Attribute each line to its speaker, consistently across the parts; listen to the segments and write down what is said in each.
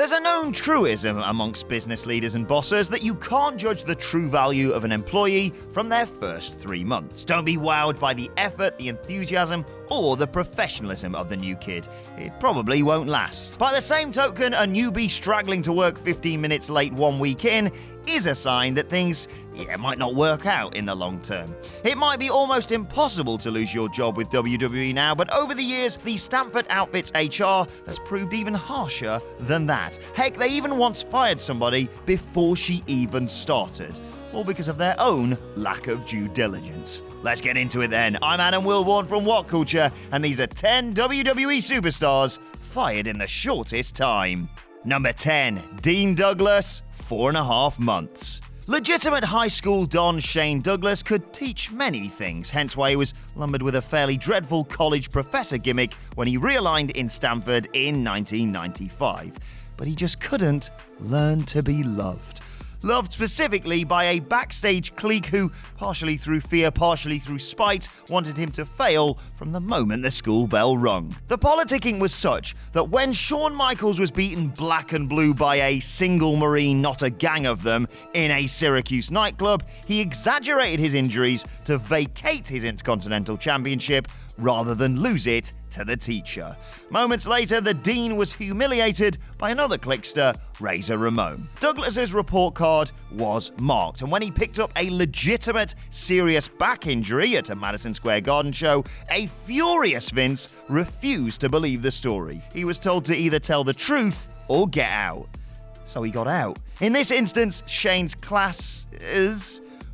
Speaker 1: There's a known truism amongst business leaders and bosses that you can't judge the true value of an employee from their first 3 months. Don't be wowed by the effort, the enthusiasm, or the professionalism of the new kid. It probably won't last. By the same token, a newbie straggling to work 15 minutes late 1 week in is a sign that things, might not work out in the long term. It might be almost impossible to lose your job with WWE now, but over the years, the Stamford Outfits HR has proved even harsher than that. Heck, they even once fired somebody before she even started, all because of their own lack of due diligence. Let's get into it then. I'm Adam Wilborn from What Culture, and these are 10 WWE superstars fired in the shortest time. Number 10, Dean Douglas, 4.5 months. Legitimate high school don Shane Douglas could teach many things, hence why he was lumbered with a fairly dreadful college professor gimmick when he realigned in Stamford in 1995. But he just couldn't learn to be loved. Loved specifically by a backstage clique who, partially through fear, partially through spite, wanted him to fail from the moment the school bell rung. The politicking was such that when Shawn Michaels was beaten black and blue by a single Marine, not a gang of them, in a Syracuse nightclub, he exaggerated his injuries to vacate his Intercontinental Championship rather than lose it to the teacher. Moments later, the Dean was humiliated by another clickster, Razor Ramon. Douglas's report card was marked, and when he picked up a legitimate, serious back injury at a Madison Square Garden show, a furious Vince refused to believe the story. He was told to either tell the truth or get out. So he got out. In this instance, Shane's class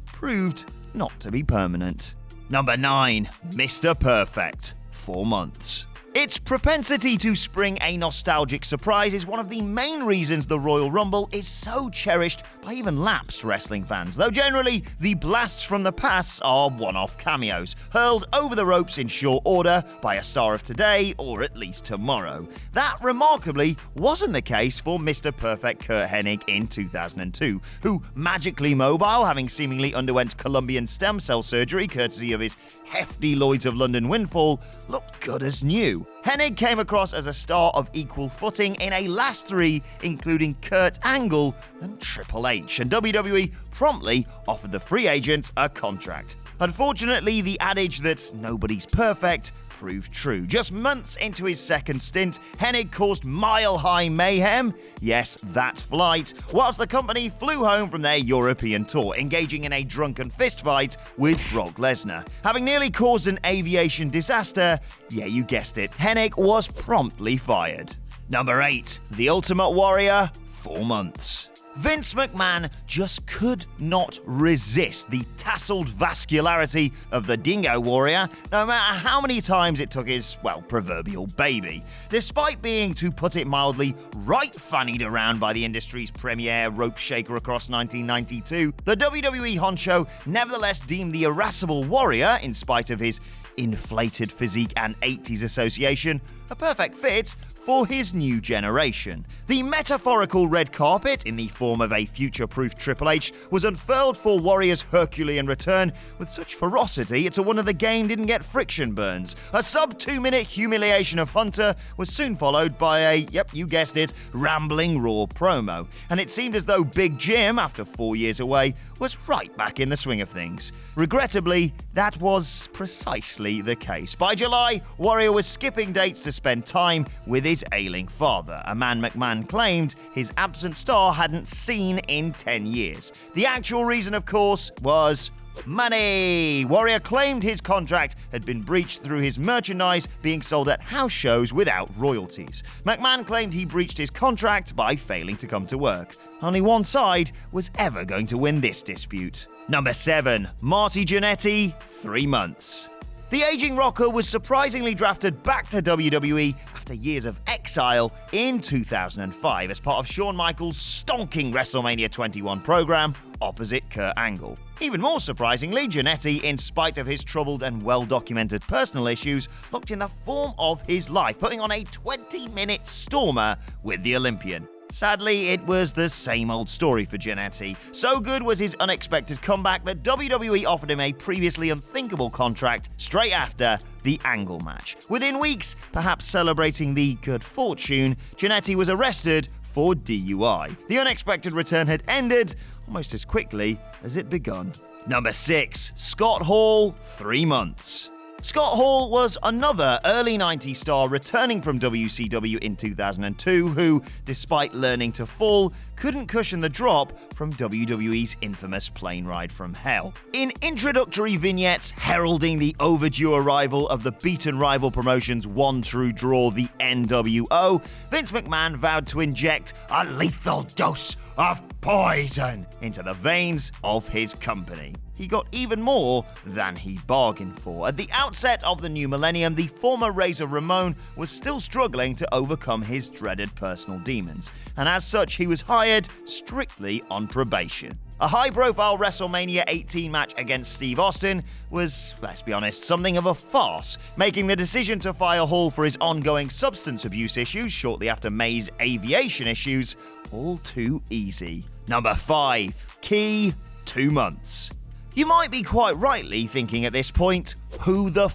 Speaker 1: proved not to be permanent. Number 9, Mr. Perfect, 4 months. Its propensity to spring a nostalgic surprise is one of the main reasons the Royal Rumble is so cherished by even lapsed wrestling fans, though generally the blasts from the past are one-off cameos, hurled over the ropes in short order by a star of today or at least tomorrow. That, remarkably, wasn't the case for Mr. Perfect Curt Hennig in 2002, who, magically mobile, having seemingly underwent Colombian stem cell surgery courtesy of his hefty Lloyds of London windfall, looked good as new. Hennig came across as a star of equal footing in a last 3, including Kurt Angle and Triple H, and WWE promptly offered the free agent a contract. Unfortunately, the adage that nobody's perfect proved true. Just months into his second stint, Hennig caused mile-high mayhem, yes, that flight, whilst the company flew home from their European tour, engaging in a drunken fistfight with Brock Lesnar. Having nearly caused an aviation disaster, yeah, you guessed it, Hennig was promptly fired. Number 8, The Ultimate Warrior, 4 months. Vince McMahon just could not resist the tasseled vascularity of the Dingo Warrior, no matter how many times it took his, proverbial baby. Despite being, to put it mildly, right fannied around by the industry's premier rope shaker across 1992, the WWE honcho nevertheless deemed the irascible Warrior, in spite of his inflated physique and 80s association, a perfect fit for his new generation. The metaphorical red carpet, in the form of a future-proof Triple H, was unfurled for Warrior's Herculean return with such ferocity it's a wonder the game didn't get friction burns. A sub-2-minute humiliation of Hunter was soon followed by a, you guessed it, rambling Raw promo, and it seemed as though Big Jim, after 4 years away, was right back in the swing of things. Regrettably, that was precisely the case. By July, Warrior was skipping dates to spend time with his ailing father, a man McMahon claimed his absent star hadn't seen in 10 years. The actual reason, of course, was money. Warrior claimed his contract had been breached through his merchandise being sold at house shows without royalties. McMahon claimed he breached his contract by failing to come to work. Only one side was ever going to win this dispute. Number 7, Marty Jannetty, 3 months. The aging rocker was surprisingly drafted back to WWE after years of exile in 2005 as part of Shawn Michaels' stonking WrestleMania 21 program opposite Kurt Angle. Even more surprisingly, Jannetty, in spite of his troubled and well-documented personal issues, looked in the form of his life, putting on a 20-minute stormer with the Olympian. Sadly, it was the same old story for Jannetty. So good was his unexpected comeback that WWE offered him a previously unthinkable contract straight after the Angle match. Within weeks, perhaps celebrating the good fortune, Jannetty was arrested for DUI. The unexpected return had ended almost as quickly as it begun. Number 6. Scott Hall, 3 months. Scott Hall was another early 90s star returning from WCW in 2002 who, despite learning to fall, couldn't cushion the drop from WWE's infamous plane ride from hell. In introductory vignettes heralding the overdue arrival of the beaten rival promotion's one true draw, the NWO, Vince McMahon vowed to inject a lethal dose of poison into the veins of his company. He got even more than he bargained for. At the outset of the new millennium, the former Razor Ramon was still struggling to overcome his dreaded personal demons, and as such, he was hired strictly on probation. A high-profile WrestleMania 18 match against Steve Austin was, let's be honest, something of a farce, making the decision to fire Hall for his ongoing substance abuse issues shortly after May's aviation issues all too easy. Number 5. Key, 2 months. You might be quite rightly thinking at this point, who the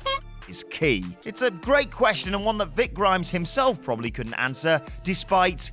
Speaker 1: is Key? It's a great question and one that Vic Grimes himself probably couldn't answer, despite,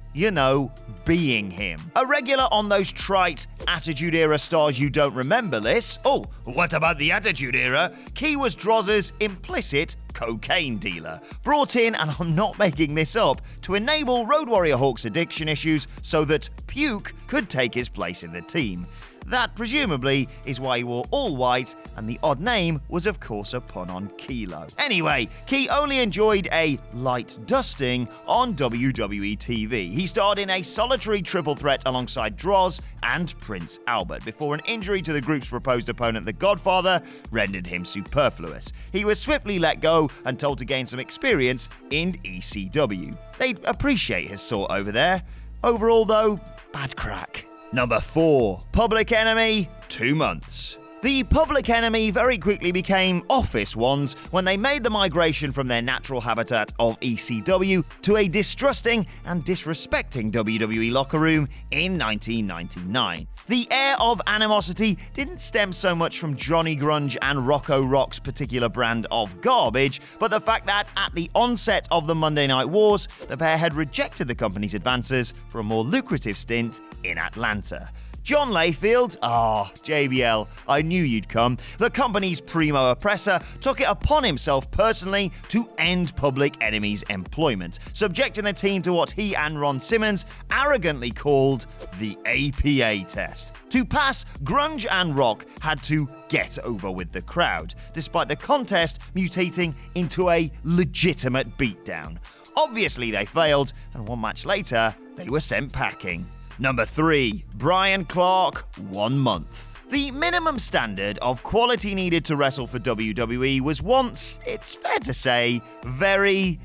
Speaker 1: being him. A regular on those trite Attitude Era stars you don't remember lists. Oh, what about the Attitude Era? Key was Droz's implicit cocaine dealer, brought in, and I'm not making this up, to enable Road Warrior Hawk's addiction issues so that Puke could take his place in the team. That, presumably, is why he wore all white, and the odd name was, of course, a pun on Kilo. Anyway, Key only enjoyed a light dusting on WWE TV. He starred in a solitary triple threat alongside Droz and Prince Albert, before an injury to the group's proposed opponent, The Godfather, rendered him superfluous. He was swiftly let go and told to gain some experience in ECW. They'd appreciate his sort over there. Overall, though, bad crack. Number 4. Public Enemy, 2 months. The Public Enemy very quickly became office ones when they made the migration from their natural habitat of ECW to a distrusting and disrespecting WWE locker room in 1999. The air of animosity didn't stem so much from Johnny Grunge and Rocco Rock's particular brand of garbage, but the fact that at the onset of the Monday Night Wars, the pair had rejected the company's advances for a more lucrative stint in Atlanta. John Layfield, JBL, I knew you'd come, the company's primo oppressor, took it upon himself personally to end Public Enemy's employment, subjecting the team to what he and Ron Simmons arrogantly called the APA test. To pass, Grunge and Rock had to get over with the crowd, despite the contest mutating into a legitimate beatdown. Obviously they failed, and one match later, they were sent packing. Number 3. Bryan Clark, 1 month. The minimum standard of quality needed to wrestle for WWE was once, it's fair to say, very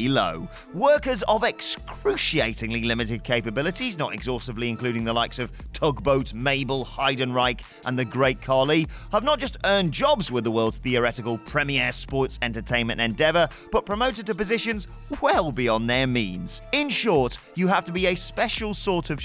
Speaker 1: low. Workers of excruciatingly limited capabilities, not exhaustively including the likes of Tugboat, Mabel, Heidenreich, and the Great Khali, have not just earned jobs with the world's theoretical premier sports entertainment endeavor, but promoted to positions well beyond their means. In short, you have to be a special sort of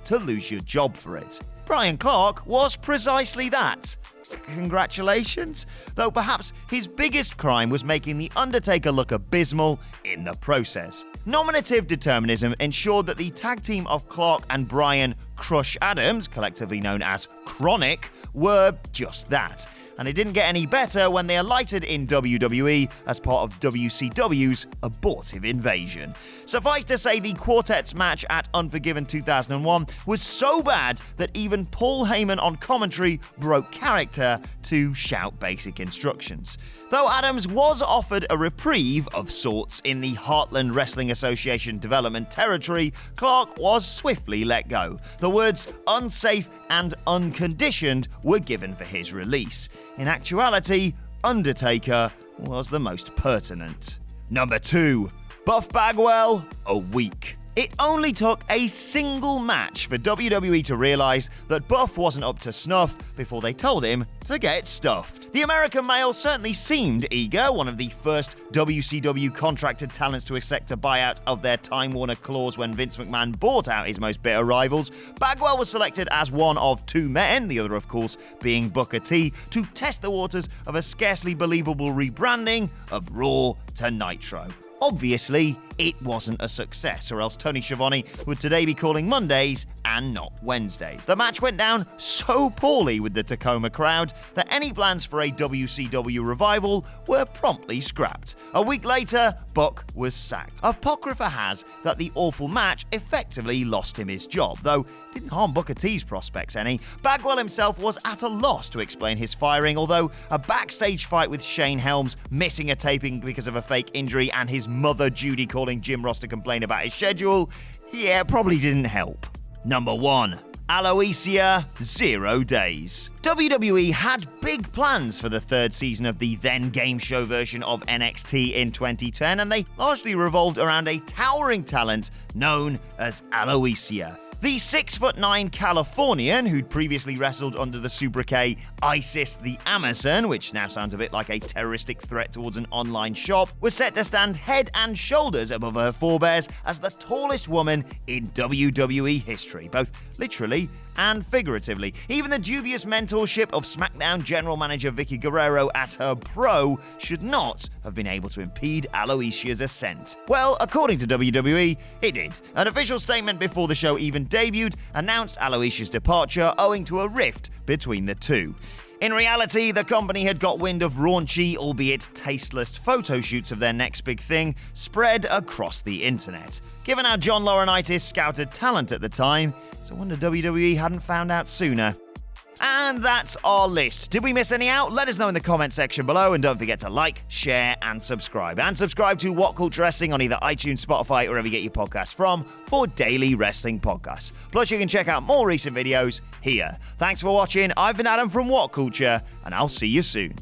Speaker 1: to lose your job for it. Bryan Clark was precisely that. Congratulations? Though perhaps his biggest crime was making The Undertaker look abysmal in the process. Nominative determinism ensured that the tag team of Clark and Bryan Crush Adams, collectively known as Chronic, were just that. And it didn't get any better when they alighted in WWE as part of WCW's abortive invasion. Suffice to say, the quartet's match at Unforgiven 2001 was so bad that even Paul Heyman on commentary broke character to shout basic instructions. Though Adams was offered a reprieve of sorts in the Heartland Wrestling Association development territory, Clark was swiftly let go. The words unsafe and unconditioned were given for his release. In actuality, Undertaker was the most pertinent. Number 2. Buff Bagwell, a week. It only took a single match for WWE to realize that Buff wasn't up to snuff before they told him to get stuffed. The American male certainly seemed eager, one of the first WCW contracted talents to accept a buyout of their Time Warner clause when Vince McMahon bought out his most bitter rivals. Bagwell was selected as one of 2 men, the other of course being Booker T, to test the waters of a scarcely believable rebranding of Raw to Nitro. Obviously, it wasn't a success, or else Tony Schiavone would today be calling Mondays and not Wednesdays. The match went down so poorly with the Tacoma crowd that any plans for a WCW revival were promptly scrapped. A week later, Buck was sacked. Apocrypha has that the awful match effectively lost him his job, though didn't harm Booker T's prospects any. Bagwell himself was at a loss to explain his firing, although a backstage fight with Shane Helms missing a taping because of a fake injury and his mother Judy calling Jim Ross to complain about his schedule, probably didn't help. Number 1. ALOISIA 0 Days. WWE had big plans for the third season of the then game show version of NXT in 2010, and they largely revolved around a towering talent known as ALOISIA. The 6'9" Californian, who'd previously wrestled under the sobriquet ISIS the Amazon, which now sounds a bit like a terroristic threat towards an online shop, was set to stand head and shoulders above her forebears as the tallest woman in WWE history, both literally and figuratively. Even the dubious mentorship of SmackDown general manager Vicky Guerrero as her pro should not have been able to impede ALOISIA's ascent. Well, according to WWE, it did. An official statement before the show even debuted announced ALOISIA's departure owing to a rift between the two. In reality, the company had got wind of raunchy, albeit tasteless, photo shoots of their next big thing spread across the internet. Given how John Laurinaitis scouted talent at the time, it's a wonder WWE hadn't found out sooner. And that's our list. Did we miss any out? Let us know in the comment section below, and don't forget to like, share, and subscribe. And subscribe to What Culture Wrestling on either iTunes, Spotify, or wherever you get your podcasts from for daily wrestling podcasts. Plus, you can check out more recent videos here. Thanks for watching. I've been Adam from What Culture, and I'll see you soon.